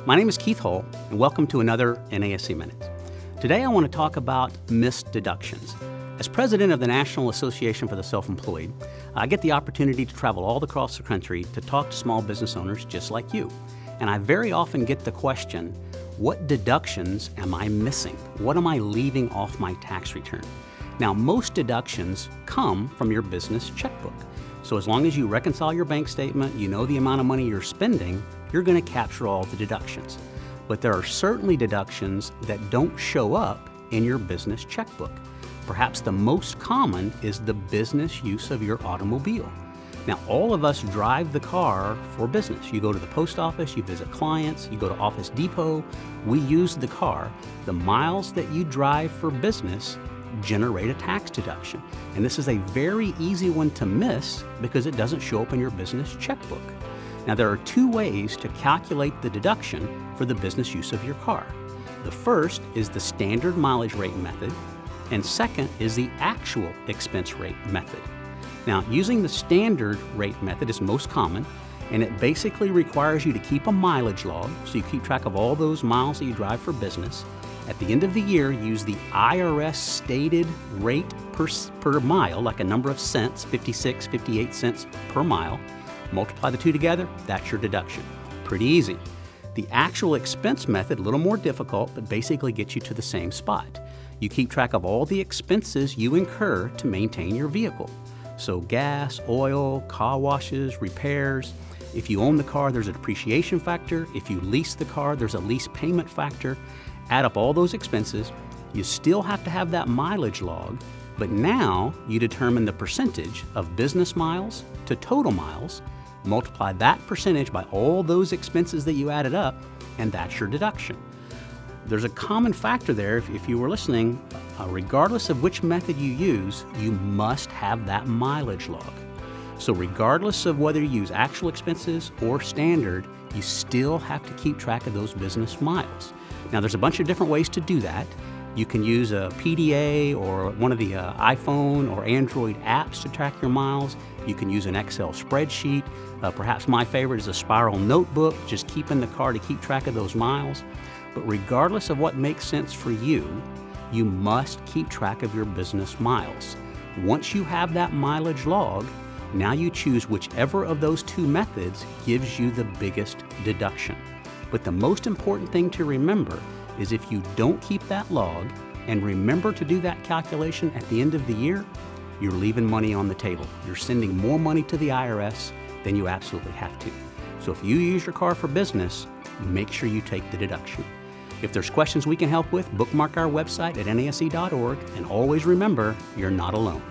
My name is Keith Hull, and welcome to another NASE Minute. Today I want to talk about missed deductions. As president of the National Association for the Self-Employed, I get the opportunity to travel all across the country to talk to small business owners just like you. And I very often get the question, what deductions am I missing? What am I leaving off my tax return? Now, most deductions come from your business checkbook. So as long as you reconcile your bank statement, you know the amount of money you're spending, you're going to capture all the deductions. But there are certainly deductions that don't show up in your business checkbook. Perhaps the most common is the business use of your automobile. Now, all of us drive the car for business. You go to the post office, you visit clients, you go to Office Depot, we use the car. The miles that you drive for business generate a tax deduction. And this is a very easy one to miss because it doesn't show up in your business checkbook. Now, there are two ways to calculate the deduction for the business use of your car. The first is the standard mileage rate method, and second is the actual expense rate method. Now, using the standard rate method is most common, and it basically requires you to keep a mileage log, so you keep track of all those miles that you drive for business. At the end of the year, use the IRS stated rate per mile, like a number of cents, 56, 58 cents per mile. Multiply the two together, that's your deduction. Pretty easy. The actual expense method, a little more difficult, but basically gets you to the same spot. You keep track of all the expenses you incur to maintain your vehicle. So gas, oil, car washes, repairs. If you own the car, there's a depreciation factor. If you lease the car, there's a lease payment factor. Add up all those expenses. You still have to have that mileage log, but now you determine the percentage of business miles to total miles, multiply that percentage by all those expenses that you added up, and that's your deduction. There's a common factor there, if you were listening, regardless of which method you use, you must have that mileage log. So regardless of whether you use actual expenses or standard, you still have to keep track of those business miles. Now, there's a bunch of different ways to do that. You can use a PDA or one of the iPhone or Android apps to track your miles. You can use an Excel spreadsheet. Perhaps my favorite is a spiral notebook, just keep in the car to keep track of those miles. But regardless of what makes sense for you, you must keep track of your business miles. Once you have that mileage log, now you choose whichever of those two methods gives you the biggest deduction. But the most important thing to remember is if you don't keep that log and remember to do that calculation at the end of the year, you're leaving money on the table. You're sending more money to the IRS than you absolutely have to. So if you use your car for business, make sure you take the deduction. If there's questions we can help with, bookmark our website at nase.org, and always remember, you're not alone.